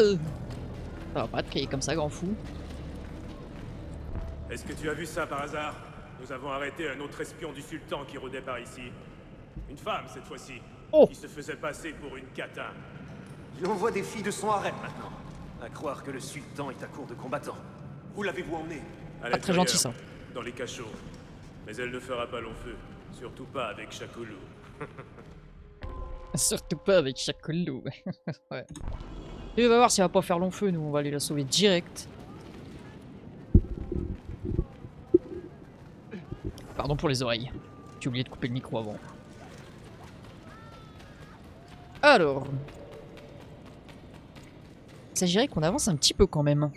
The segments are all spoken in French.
Ça va pas te crier comme ça, grand fou. Est-ce que tu as vu ça par hasard? Nous avons arrêté un autre espion du sultan qui rôdait par ici. Une femme, cette fois-ci, Oh! qui se faisait passer pour une catin. Il envoie des filles de son harem maintenant. À croire que le sultan est à court de combattants. Où l'avez-vous emmené? À Pas très gentil, ça. Dans les cachots. Mais elle ne fera pas long feu. Surtout pas avec Shakolou. Surtout pas avec Shakolou. Ouais. Tu vas voir si elle va pas faire long feu, nous on va aller la sauver direct. Pardon pour les oreilles. J'ai oublié de couper le micro avant. Alors. Il s'agirait qu'on avance un petit peu quand même.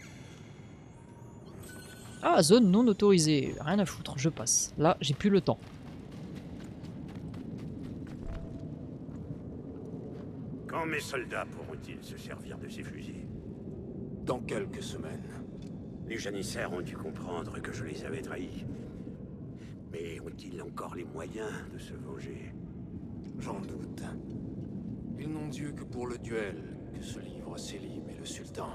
Ah, zone non autorisée. Rien à foutre, je passe. Là, j'ai plus le temps. Quand mes soldats pourront-ils se servir de ces fusils? Dans quelques semaines. Les janissaires ont dû comprendre que je les avais trahis. Mais ont-ils encore les moyens de se venger? J'en doute. Ils n'ont Dieu que pour le duel que se livrent Selim et le sultan.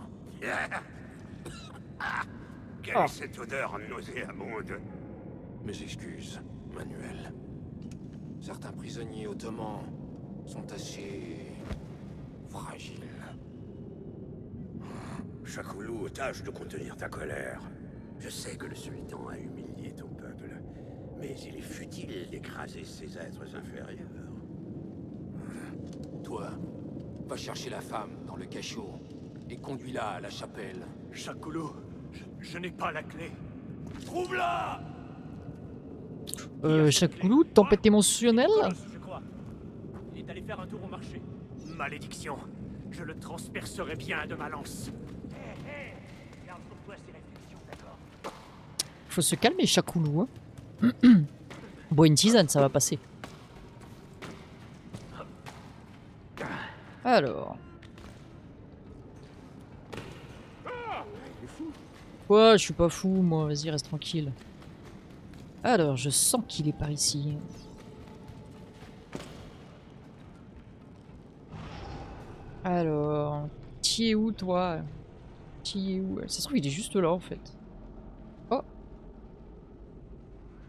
Quelle est cette odeur nauséabonde? Mes excuses, Manuel. Certains prisonniers ottomans sont assez... fragiles. Shakolou, tâche de contenir ta colère. Je sais que le sultan a humilié ton peuple, mais il est futile d'écraser ces êtres inférieurs. Toi, va chercher la femme dans le cachot et conduis-la à la chapelle. Shakolou, je n'ai pas la clé. Trouve-la! Shakolou, tempête émotionnelle? Je crois. Il est allé faire un tour au marché. Malédiction. Je le transpercerai bien de ma lance. Garde pour toi ces réflexions, d'accord? Faut se calmer, Shakolou. Hein. Bon, une tisane, ça va passer. Alors. Quoi, je suis pas fou, moi. Vas-y, reste tranquille. Alors, je sens qu'il est par ici. Alors, t'y es où, toi? T'y es où? Ça se trouve, il est juste là, en fait. Oh!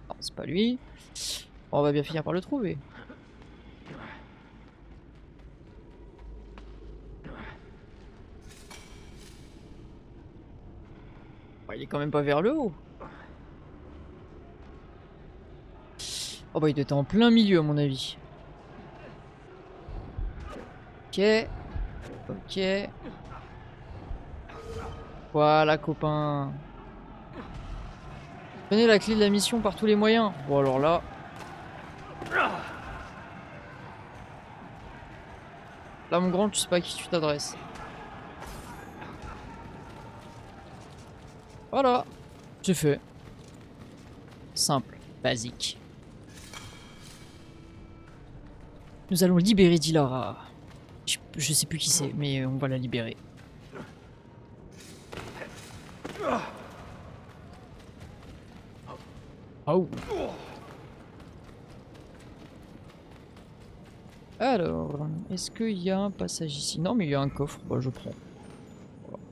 Non, c'est pas lui. On va bien finir par le trouver. Bah, il est quand même pas vers le haut. Oh bah il était en plein milieu à mon avis. Ok. Ok. Voilà copain. Prenez la clé de la mission par tous les moyens. Bon alors là. Là mon grand, tu sais pas à qui tu t'adresses. Voilà. C'est fait. Simple. Basique. Nous allons libérer Dilara. Je sais plus qui c'est, mais on va la libérer. Oh. Alors, est-ce qu'il y a un passage ici? Non, mais il y a un coffre. Bah, je prends. Voilà.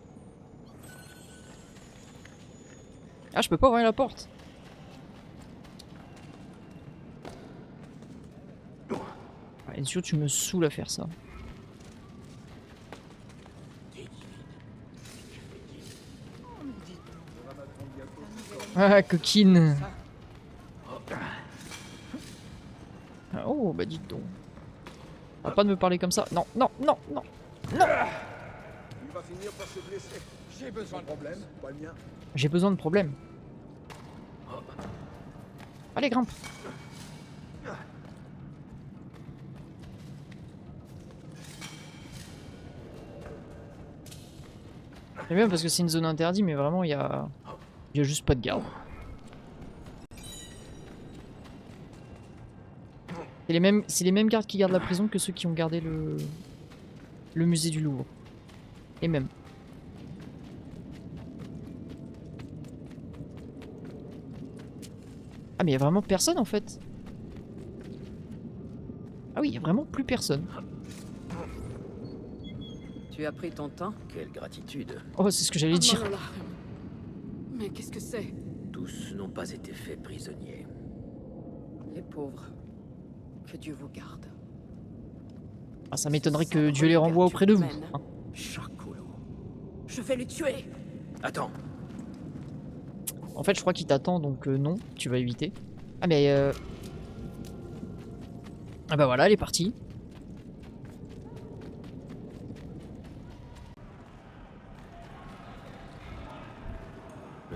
Ah, je peux pas ouvrir la porte. Bien sûr, tu me saoules à faire ça. Ah, coquine. Ah, oh, bah dites donc. On va pas de me parler comme ça. Non, non, non, non, non. Il va finir par se blesser. J'ai besoin de problème, pas le mien. J'ai besoin de problème. Allez, grimpe. J'aime bien parce que c'est une zone interdite, mais vraiment, il y a juste pas de garde. C'est les mêmes gardes qui gardent la prison que ceux qui ont gardé le musée du Louvre. Les mêmes. Ah mais il y a vraiment personne en fait. Ah oui, il y a vraiment plus personne. Tu as pris ton temps? Quelle gratitude. Oh, c'est ce que j'allais dire. Oh là là. Mais qu'est-ce que c'est? Tous n'ont pas été faits prisonniers. Les pauvres. Que Dieu vous garde. Ah, ça m'étonnerait que Dieu les renvoie auprès de vous. Hein. Charcolo. Je vais le tuer. Attends, En fait, je crois qu'il t'attend, donc non, tu vas éviter. Ah, mais... Ah bah voilà, elle est partie.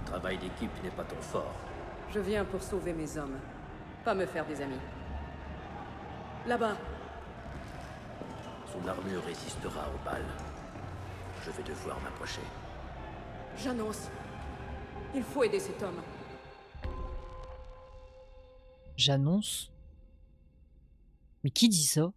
le travail d'équipe n'est pas ton fort. Je viens pour sauver mes hommes. Pas me faire des amis. Là-bas. Son armure résistera aux balles. Je vais devoir m'approcher. J'annonce. Il faut aider cet homme. J'annonce. Mais qui dit ça?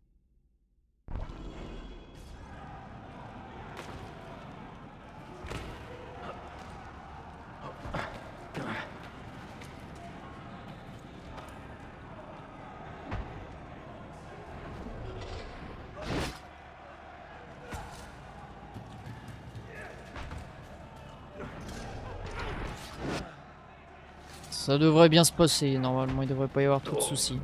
Ça devrait bien se passer, normalement il devrait pas y avoir trop de soucis.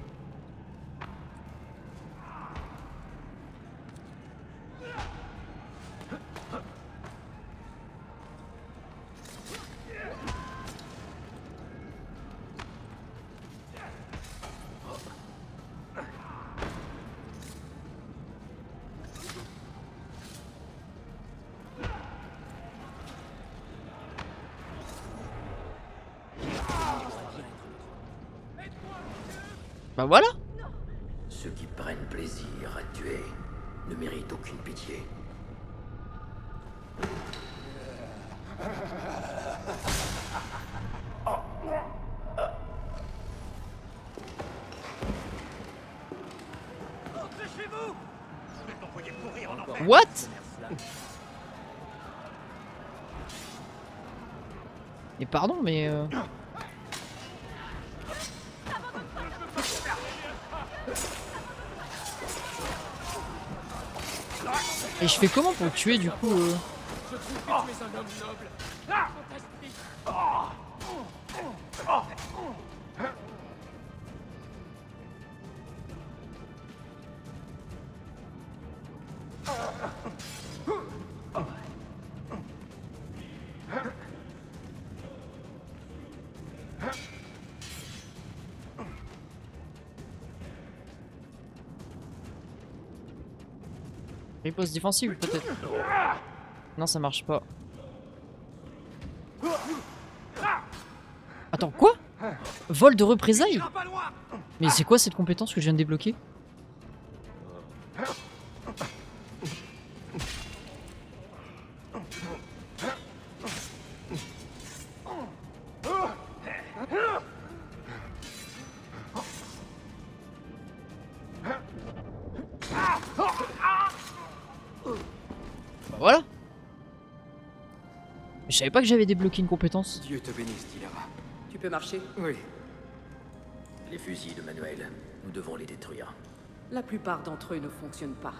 Bah voilà. Ceux qui prennent plaisir à tuer ne méritent aucune pitié. What? Et pardon, mais... Et je fais comment pour le tuer du coup Riposte défensive peut-être. Non, ça marche pas. Attends, quoi? Vol de représailles? Mais c'est quoi cette compétence que je viens de débloquer? Voilà. Je savais pas que j'avais débloqué une compétence. Dieu te bénisse, Dilara. Tu peux marcher? Oui. Les fusils de Manuel, nous devons les détruire. La plupart d'entre eux ne fonctionnent pas.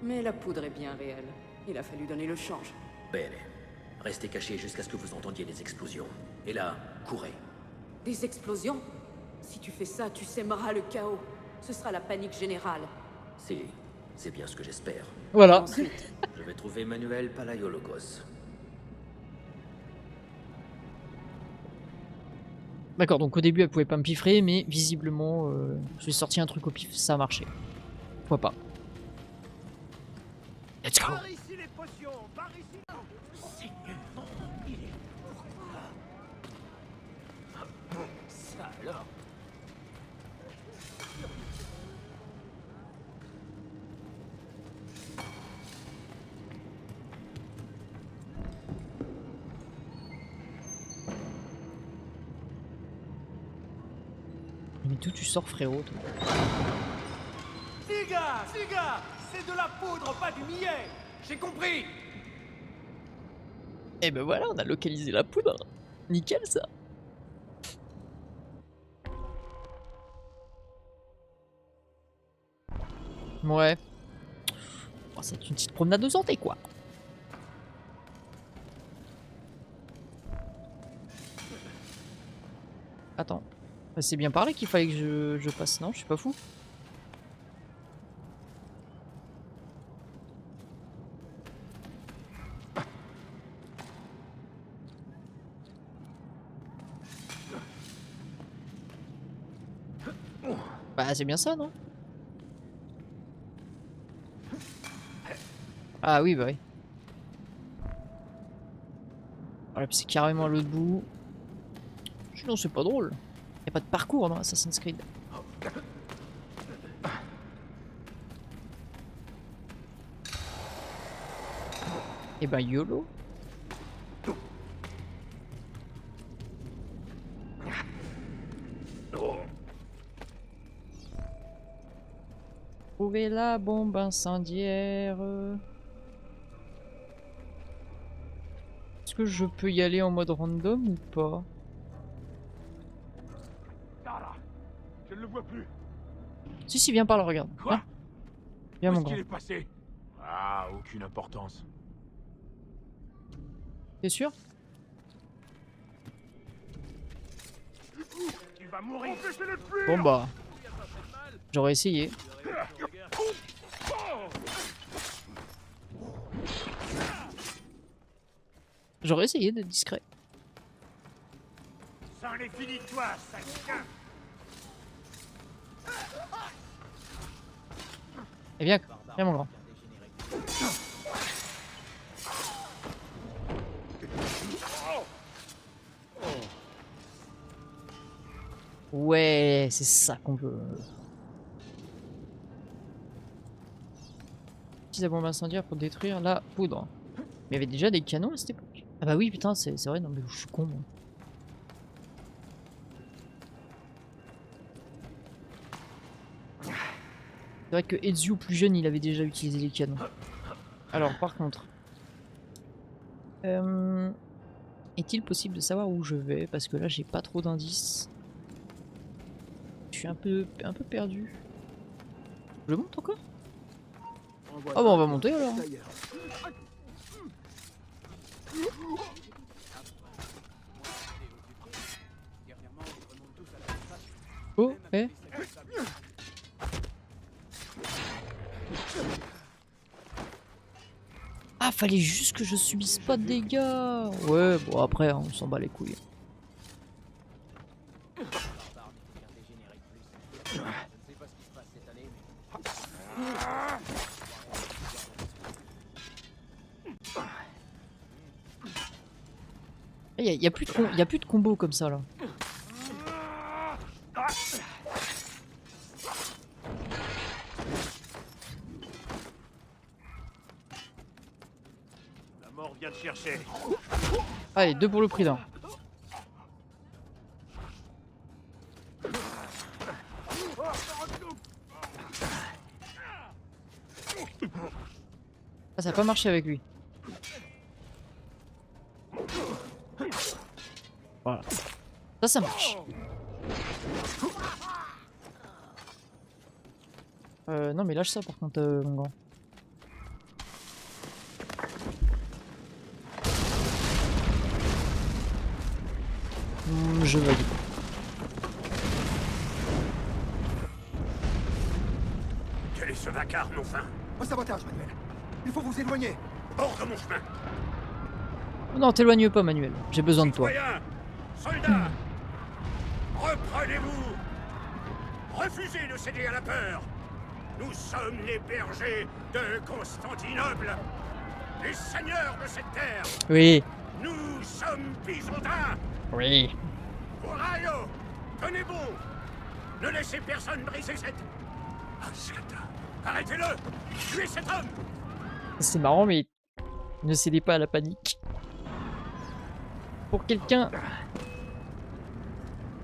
Mais la poudre est bien réelle. Il a fallu donner le change. Bene. Restez cachés jusqu'à ce que vous entendiez les explosions. Et là, courez. Des explosions? Si tu fais ça, tu sèmeras le chaos. Ce sera la panique générale. C'est bien ce que j'espère. Voilà. Ensuite, Je vais trouver Manuel Palaiologos. D'accord, donc au début elle pouvait pas me piffrer, mais visiblement j'ai sorti un truc au pif, ça a marché. Pourquoi pas. Let's go. Par ici les potions, par ici. Seigneur, il est pourquoi? Ça alors. Mais d'où tu sors frérot toi? Siga, c'est de la poudre, pas du millet. J'ai compris. Et ben voilà, on a localisé la poudre. Nickel ça. Ouais. Oh, c'est une petite promenade de santé quoi. Attends. Bah, c'est bien par là qu'il fallait que je passe, non? Je suis pas fou. Bah c'est bien ça, non? Ah oui, bah oui. Voilà, puis c'est carrément à l'autre bout. Sinon c'est pas drôle. Y a pas de parcours dans Assassin's Creed. Et ben YOLO. Trouver la bombe incendiaire. Est-ce que je peux y aller en mode random ou pas? Ah là, je ne le vois plus. Si, si, viens par là, regarde. Quoi? Viens, viens Où mon est-ce qu'il grand. est passé? Ah, aucune importance. T'es sûr? Il va mourir. Empêchez-le de fuir. Bon bah. J'aurais essayé. J'aurais essayé d'être discret. Ça en est fini de toi, sale chien. Et viens, viens mon grand. Ouais, c'est ça qu'on veut. Utilise la bombe incendiaire pour détruire la poudre. Mais il y avait déjà des canons à cette époque. Ah bah oui, putain, c'est vrai, non mais je suis con moi. C'est vrai que Ezio plus jeune, il avait déjà utilisé les canons. Alors par contre... est-il possible de savoir où je vais? Parce que là j'ai pas trop d'indices. Je suis un peu perdu. Je monte encore? Ah bah on va monter alors. Oh, eh. Ah, fallait juste que je subisse pas de dégâts. Ouais, bon après, on s'en bat les couilles. Il y a plus de combo comme ça là. La mort vient te chercher. Allez, 2 pour le prix d'un. Ah, ça a pas marché avec lui. Voilà. Ça marche. Non mais lâche ça par contre, mon grand. Je valide. Quel est ce vacarme, enfin? Un sabotage, Manuel. Il faut vous éloigner. Hors de mon chemin! Non, t'éloigne pas, Manuel. J'ai besoin de toi. Citoyens! Soldats! Reprenez-vous! Refusez de céder à la peur! Nous sommes les bergers de Constantinople! Les seigneurs de cette terre! Oui. Nous sommes Byzantins! Oui. Corail! Tenez bon! Ne laissez personne briser cette... Ascata! Arrêtez-le! Tuez cet homme! C'est marrant, mais ne cédez pas à la panique. Pour quelqu'un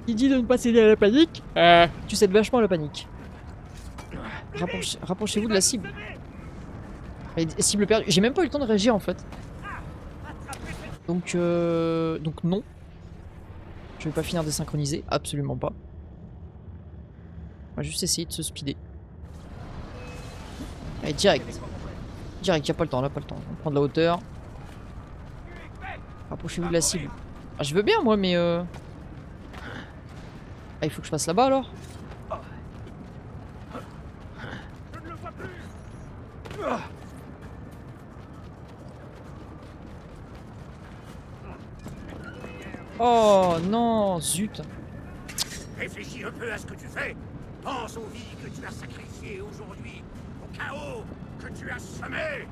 qui dit de ne pas céder à la panique, tu cèdes vachement à la panique. Rapprochez-vous de la cible. Et cible perdue. J'ai même pas eu le temps de réagir en fait. Donc non. Je vais pas finir de synchroniser, absolument pas. On va juste essayer de se speeder. Allez, direct. Direct, y'a pas le temps, là, pas le temps. On prend de la hauteur. Rapprochez-vous de la cible. Ah, je veux bien, moi, mais Ah, il faut que je passe là-bas alors? Je ne le vois plus. Oh non, zut. Réfléchis un peu à ce que tu fais. Pense aux vies que tu as sacrifiées aujourd'hui, au chaos que tu as semé.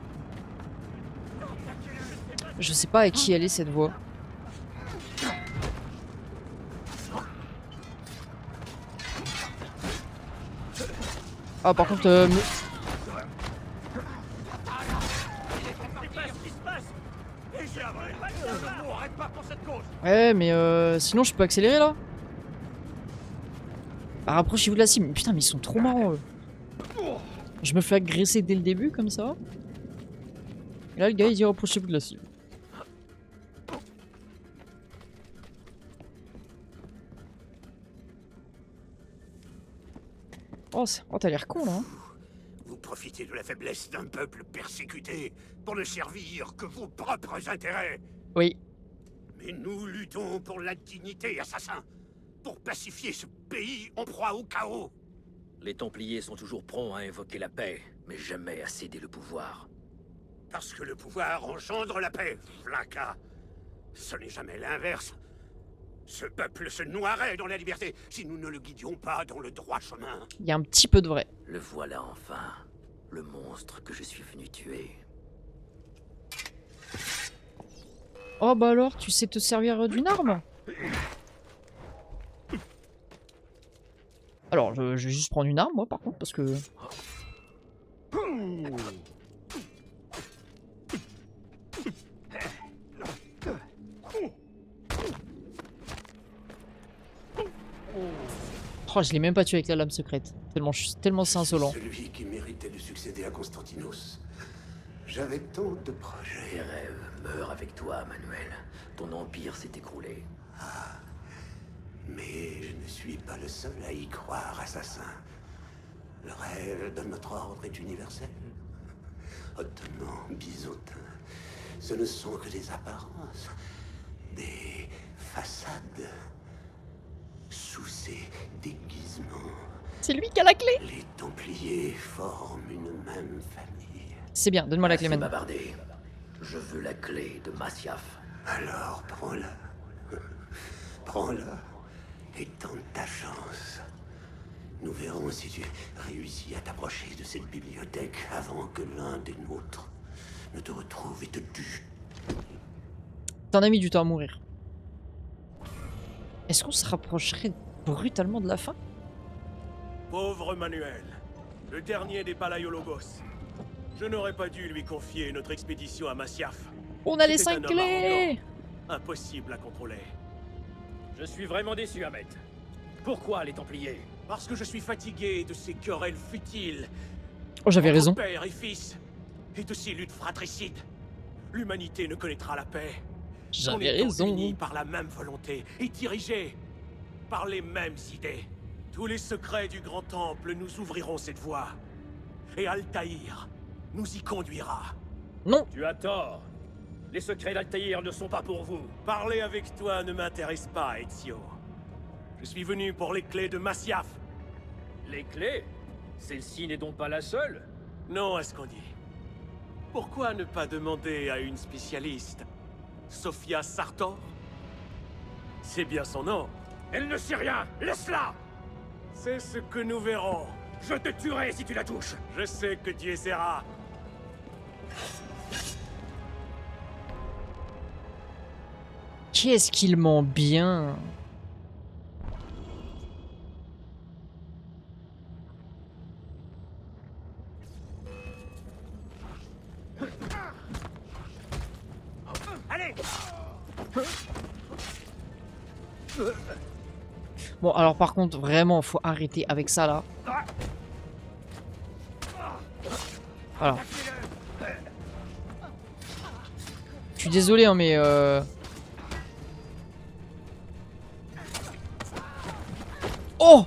Je sais pas à qui elle est cette voix. Ah par contre C'est pas ce qui se passe. Et j'aimerais pas que je ne mourrais pas pour cette cause. ouais mais sinon je peux accélérer là. Bah, rapprochez-vous de la cible. Putain mais ils sont trop marrants eux. Je me fais agresser dès le début comme ça. Et là le gars il dit rapprochez-vous de la cible. Oh, oh t'as l'air con là. Hein. Vous profitez de la faiblesse d'un peuple persécuté pour ne servir que vos propres intérêts. Oui. Mais nous luttons pour la dignité, assassin. Pour pacifier ce pays en proie au chaos. Les Templiers sont toujours prompts à invoquer la paix, mais jamais à céder le pouvoir. Parce que le pouvoir engendre la paix, Vlaka. Ce n'est jamais l'inverse. Ce peuple se noierait dans la liberté si nous ne le guidions pas dans le droit chemin. Il y a un petit peu de vrai. Le voilà enfin, le monstre que je suis venu tuer. Oh bah alors, tu sais te servir d'une arme? Alors, je vais juste prendre une arme, moi, par contre, parce que... Oh, je l'ai même pas tué avec la lame secrète. Tellement c'est insolent. Celui qui méritait de succéder à Constantinos. J'avais tant de projets. Tes rêves meurent avec toi, Manuel. Ton empire s'est écroulé. Mais je ne suis pas le seul à y croire, assassin. Le rêve de notre ordre est universel. Ottomans, byzantins, ce ne sont que des apparences, des façades. Sous ces déguisements, C'est lui qui a la clé. les Templiers forment une même famille. C'est bien, donne-moi la clé Assez maintenant. bavardé. Je veux la clé de Masyaf. Alors prends-la. Prends-la et tente ta chance. Nous verrons si tu réussis à t'approcher de cette bibliothèque avant que l'un des nôtres ne te retrouve et te tue. T'en as mis du temps à mourir. Est-ce qu'on se rapprocherait brutalement de la fin? Pauvre Manuel, le dernier des Palaiologos. Je n'aurais pas dû lui confier notre expédition à Masyaf. On a les C'était 5 un homme clés. arrogant, impossible à contrôler. Je suis vraiment déçu, Ahmet. Pourquoi les Templiers? Parce que je suis fatigué de ces querelles futiles. Oh, j'avais entre raison. Père et fils, et de ces luttes fratricides. L'humanité ne connaîtra la paix. J'avais En étant raison. unis par la même volonté et dirigés par les mêmes idées. Tous les secrets du Grand Temple nous ouvriront cette voie. Et Altaïr nous y conduira. Non. Tu as tort. Les secrets d'Altaïr ne sont pas pour vous. Parler avec toi ne m'intéresse pas, Ezio. Je suis venu pour les clés de Masyaf. Les clés? Celle-ci n'est donc pas la seule? Non, Ascandi. Pourquoi ne pas demander à une spécialiste? Sophia Sartor? C'est bien son nom. Elle ne sait rien. Laisse-la. C'est ce que nous verrons. Je te tuerai si tu la touches. Je sais que tu essaieras. Qu'est-ce qu'il ment bien. Allez. Bon, alors par contre, vraiment, faut arrêter avec ça là. Voilà. Je suis désolé, hein, mais oh!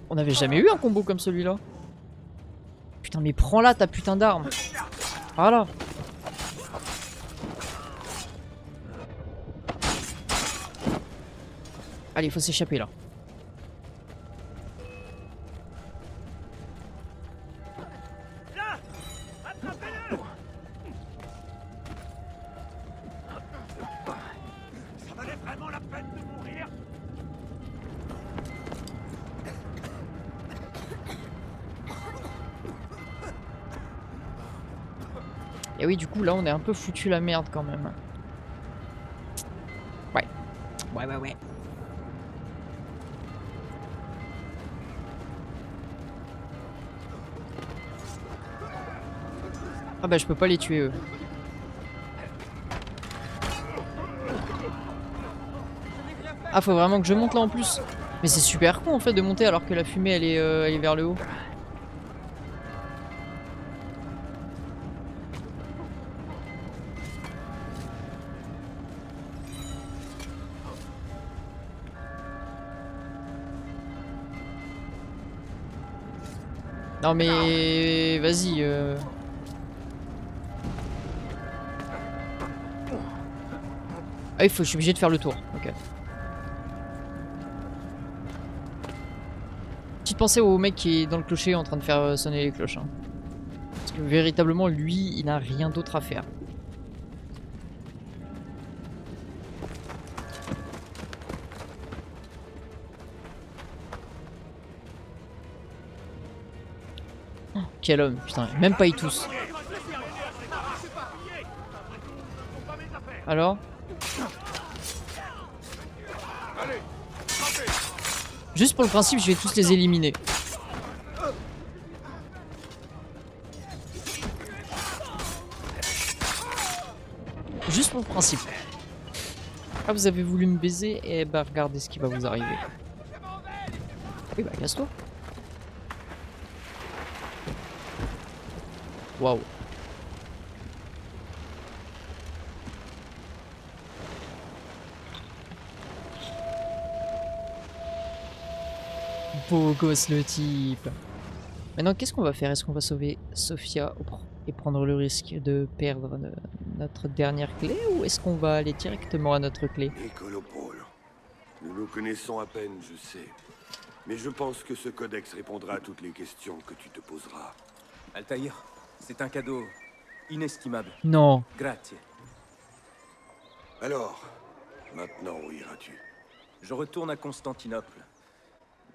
On n'avait jamais eu un combo comme celui-là. Putain, mais prends-la ta putain d'arme. Voilà. Allez, il faut s'échapper là. Et oui, du coup, là, on est un peu foutu la merde quand même. Ouais. Ouais. Ah bah, je peux pas les tuer, eux. Ah, faut vraiment que je monte là en plus. Mais c'est super con en fait de monter alors que la fumée elle est vers le haut. Non mais vas-y. Ah, je suis obligé de faire le tour. Ok. Petite pensée au mec qui est dans le clocher en train de faire sonner les cloches. Hein. Parce que véritablement, lui, il n'a rien d'autre à faire. Oh, quel homme, putain, même pas ils tous. Alors? Juste pour le principe, je vais tous les éliminer. Juste pour le principe. Ah, vous avez voulu me baiser? Eh bah, regardez ce qui va vous arriver. Oui, bah, casse-toi. Waouh. Beau gosse le type. Maintenant, qu'est-ce qu'on va faire? Est-ce qu'on va sauver Sophia et prendre le risque de perdre notre dernière clé? Ou est-ce qu'on va aller directement à notre clé? Niccolo Polo. Nous nous connaissons à peine, je sais. Mais je pense que ce codex répondra à toutes les questions que tu te poseras. Altaïr, c'est un cadeau inestimable. Non. Grazie. Alors, maintenant où iras-tu? Je retourne à Constantinople.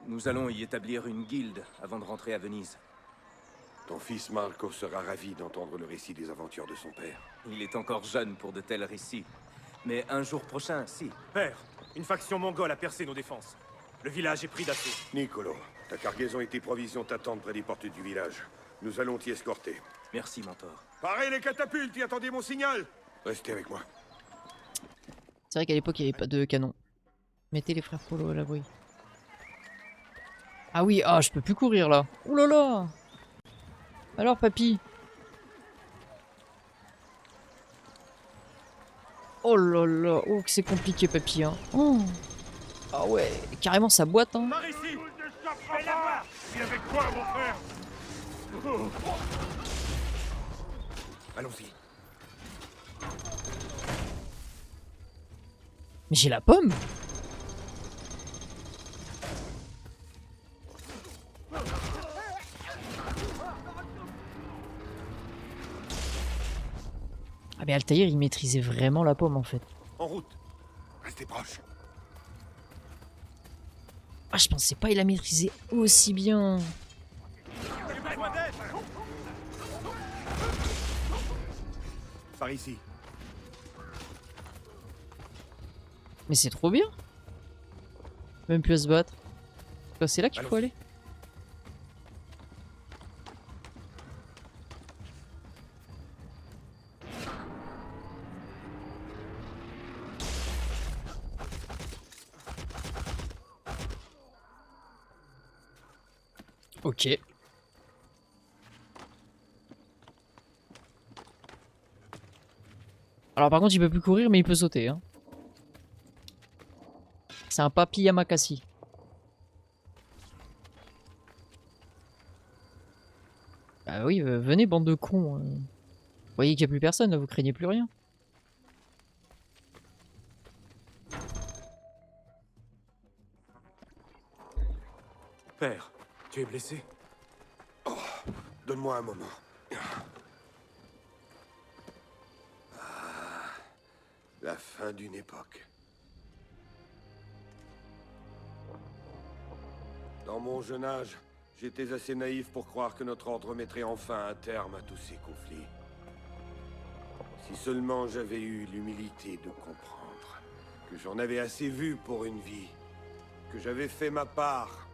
Nous allons y établir une guilde avant de rentrer à Venise. Ton fils Marco sera ravi d'entendre le récit des aventures de son père. Il est encore jeune pour de tels récits. Mais un jour prochain, si. Père, une faction mongole a percé nos défenses. Le village est pris d'assaut. Niccolo, ta cargaison et tes provisions t'attendent près des portes du village. Nous allons t'y escorter. Merci, mentor. Parez les catapultes et attendez mon signal! Restez avec moi. C'est vrai qu'à l'époque, il n'y avait pas de canon. Mettez les frères Polo à l'abri. Ah oui, ah, je peux plus courir là. Ouh là là. Alors, papy? Oh là là, oh que c'est compliqué, papy. Hein. Oh. Ah ouais, carrément ça boite. Hein. Par ici! Viens avec moi, mon frère! Allons-y. Mais j'ai la pomme. Ah mais Altaïr, il maîtrisait vraiment la pomme en fait. En route. Restez proches. Ah, je pensais pas il la maîtrisait aussi bien. Par ici. Mais c'est trop bien. Même plus à se battre. C'est là qu'il faut aller. Ok. Alors par contre il peut plus courir mais il peut sauter. Hein. C'est un papy Yamakasi. Ah oui, venez bande de cons. Vous voyez qu'il n'y a plus personne là, vous craignez plus rien. Père, tu es blessé? Oh, donne-moi un moment. La fin d'une époque. Dans mon jeune âge, j'étais assez naïf pour croire que notre ordre mettrait enfin un terme à tous ces conflits. Si seulement j'avais eu l'humilité de comprendre que j'en avais assez vu pour une vie, que j'avais fait ma part.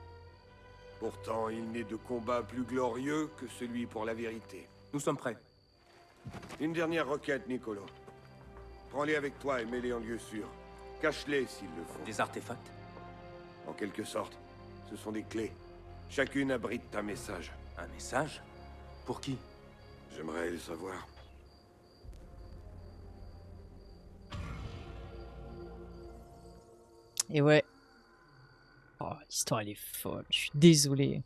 Pourtant, il n'est de combat plus glorieux que celui pour la vérité. Nous sommes prêts. Une dernière requête, Nicolo. Prends-les avec toi et mets-les en lieu sûr. Cache-les s'il le faut. Des artefacts? En quelque sorte, ce sont des clés. Chacune abrite un message. Un message? Pour qui? J'aimerais le savoir. Et ouais. Oh, l'histoire elle est folle, je suis désolé.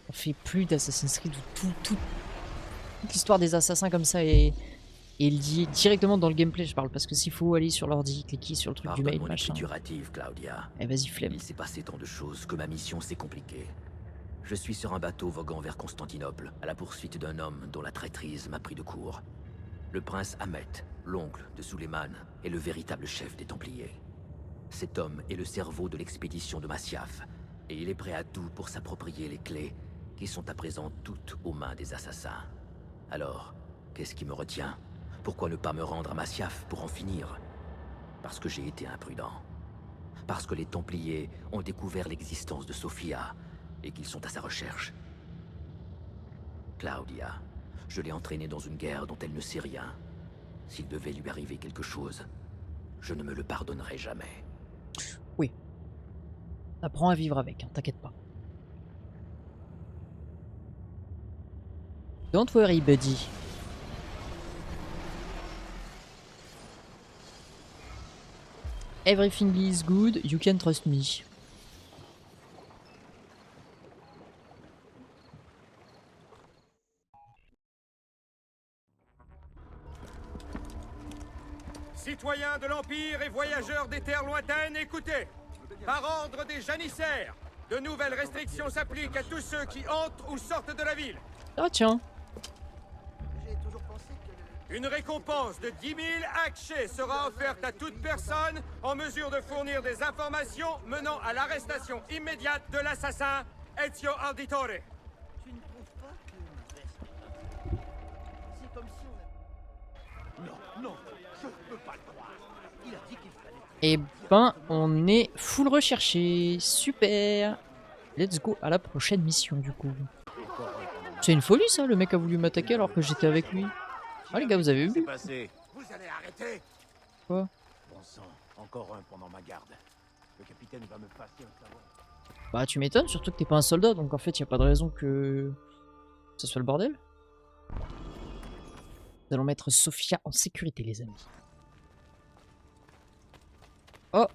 On fait plus d'Assassin's Creed où toute l'histoire des assassins comme ça est liée directement dans le gameplay, je parle, parce que s'il faut aller sur l'ordi, cliquer sur le truc du mail, Pardonne mon machin. écriture hâtive, Claudia. Eh vas-y, flemme. Il s'est passé tant de choses que ma mission s'est compliquée. Je suis sur un bateau voguant vers Constantinople, à la poursuite d'un homme dont la traîtrise m'a pris de court. Le prince Ahmet, l'oncle de Suleiman, est le véritable chef des Templiers. Cet homme est le cerveau de l'expédition de Masyaf, et il est prêt à tout pour s'approprier les clés, qui sont à présent toutes aux mains des assassins. Alors, qu'est-ce qui me retient? Pourquoi ne pas me rendre à Masyaf pour en finir? Parce que j'ai été imprudent. Parce que les Templiers ont découvert l'existence de Sophia, et qu'ils sont à sa recherche. Claudia, je l'ai entraînée dans une guerre dont elle ne sait rien. S'il devait lui arriver quelque chose, je ne me le pardonnerai jamais. Oui. Apprends à vivre avec, hein, t'inquiète pas. Don't worry, buddy. Everything is good, you can trust me. Citoyens de l'Empire et voyageurs des terres lointaines, écoutez. Par ordre des janissaires, de nouvelles restrictions s'appliquent à tous ceux qui entrent ou sortent de la ville. Ah tiens. Une récompense de 10 000 akshés sera offerte à toute personne en mesure de fournir des informations menant à l'arrestation immédiate de l'assassin Ezio Auditore. Tu ne trouves pas que... C'est comme si on... Non, je ne peux pas le croire. Il a dit qu'il fallait... Et ben, on est full recherché. Super. Let's go à la prochaine mission du coup. C'est une folie ça, le mec a voulu m'attaquer alors que j'étais avec lui. Ah les gars, vous avez vu? Vous allez arrêter. Quoi? Bon sang, encore un pendant ma garde. Le capitaine va me passer un savon. Bah tu m'étonnes, surtout que t'es pas un soldat, donc en fait y a pas de raison que ce soit le bordel. Nous allons mettre Sophia en sécurité les amis. Oh.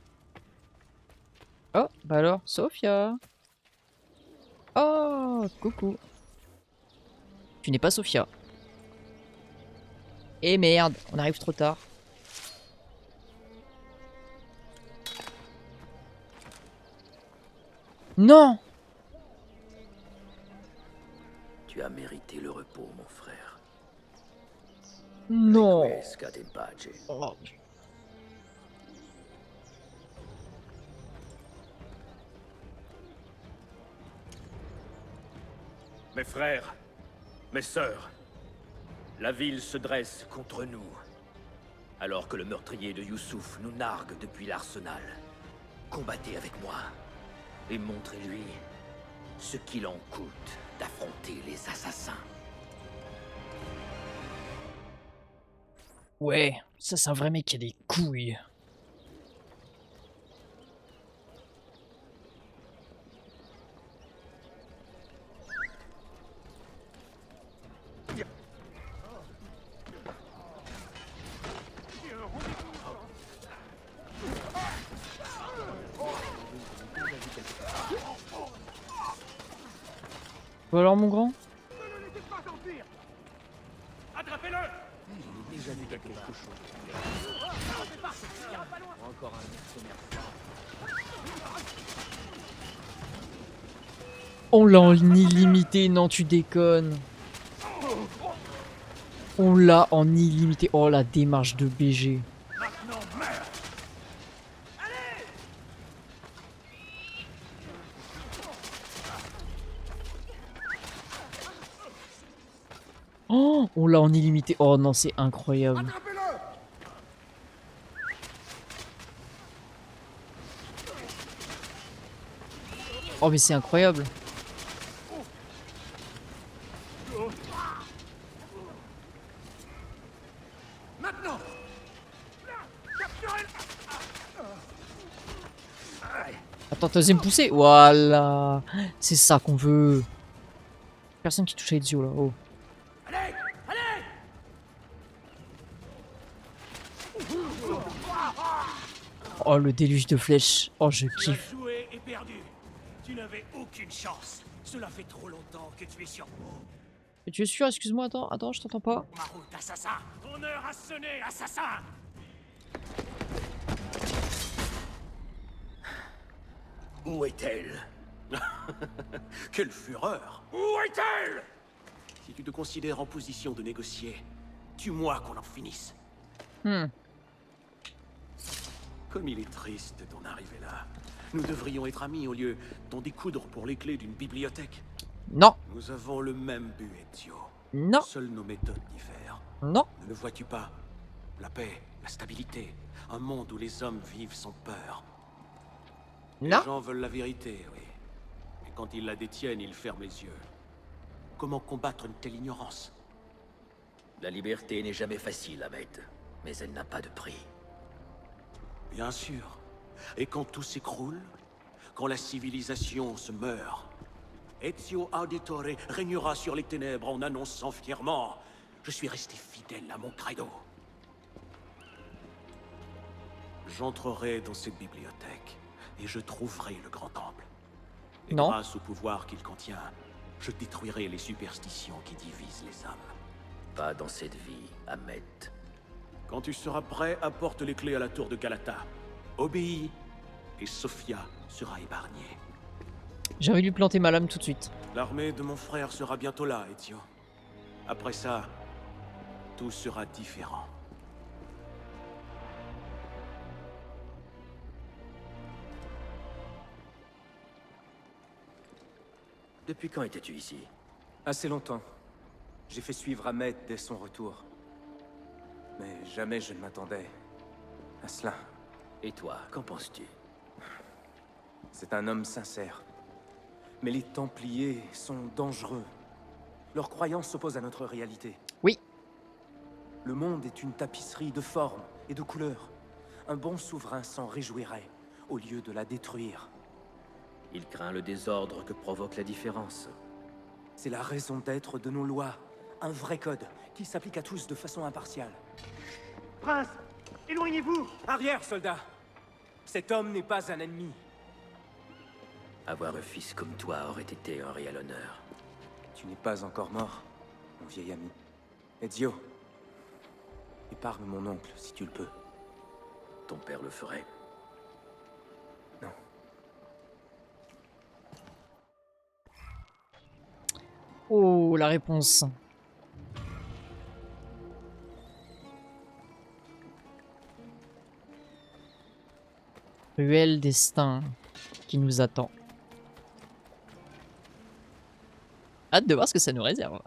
Oh, bah alors, Sophia. Oh, coucou. Tu n'es pas Sophia. Eh merde, on arrive trop tard. Non! Tu as mérité le repos, mon frère. Non! Requiescat in pace. Oh. Mes frères, mes sœurs, la ville se dresse contre nous. Alors que le meurtrier de Youssouf nous nargue depuis l'arsenal, combattez avec moi et montrez-lui ce qu'il en coûte d'affronter les assassins. Ouais, ça c'est un vrai mec qui a des couilles. Ou alors mon grand? Attrapez-le! J'ai déjà vu quelque chose. Encore un mercenaire. On l'a en illimité, non tu déconnes. On l'a en illimité. Oh la démarche de BG. Oh, On l'a en illimité. Oh non, c'est incroyable. Attrapez-le! Oh mais c'est incroyable. Maintenant. Attends, t'as osé me pousser? Voilà. C'est ça qu'on veut. Personne qui touche à Ezio là. Oh. Allez, allez. Oh le déluge de flèches. Oh je Tu as kiffe. joué et perdu. Tu n'avais aucune chance. Cela fait trop longtemps que tu es sur moi. Et tu es sûr? Excuse-moi, attends, je t'entends pas. Ma route, assassin. Ton heure a sonné, assassin. Où est-elle? Quelle fureur! Où est-elle? Si tu te considères en position de négocier, tue-moi qu'on en finisse. Hmm. Comme il est triste d'en arriver là. Nous devrions être amis au lieu d'en découdre pour les clés d'une bibliothèque. Non, Nous avons le même but, Ezio. non, Seules nos méthodes diffèrent. non. Ne le vois-tu pas? La paix, la stabilité, un monde où les hommes vivent sans peur. Non. Les gens veulent la vérité, oui. Mais quand ils la détiennent, ils ferment les yeux. Comment combattre une telle ignorance? La liberté n'est jamais facile, Ahmed, mais elle n'a pas de prix. Bien sûr. Et quand tout s'écroule, quand la civilisation se meurt, Ezio Auditore régnera sur les ténèbres en annonçant fièrement: je suis resté fidèle à mon credo. J'entrerai dans cette bibliothèque et je trouverai le grand temple. Et Non. grâce au pouvoir qu'il contient, je détruirai les superstitions qui divisent les âmes. Pas dans cette vie, Ahmed. Quand tu seras prêt, apporte les clés à la tour de Galata. Obéis, et Sofia sera épargnée. J'ai envie de lui planter ma lame tout de suite. L'armée de mon frère sera bientôt là, Ezio. Après ça, tout sera différent. Depuis quand étais-tu ici? Assez longtemps. J'ai fait suivre Ahmed dès son retour. Mais jamais je ne m'attendais à cela. Et toi, qu'en penses-tu? C'est un homme sincère. Mais les Templiers sont dangereux. Leurs croyances s'opposent à notre réalité. Oui. Le monde est une tapisserie de formes et de couleurs. Un bon souverain s'en réjouirait, au lieu de la détruire. Il craint le désordre que provoque la différence. C'est la raison d'être de nos lois. Un vrai code, qui s'applique à tous de façon impartiale. Prince, éloignez-vous. Arrière, soldat! Cet homme n'est pas un ennemi. Avoir un fils comme toi aurait été un réel honneur. Tu n'es pas encore mort, mon vieil ami. Ezio, épargne mon oncle, si tu le peux. Ton père le ferait. Non. Oh, la réponse. Cruel destin qui nous attend. Hâte de voir ce que ça nous réserve.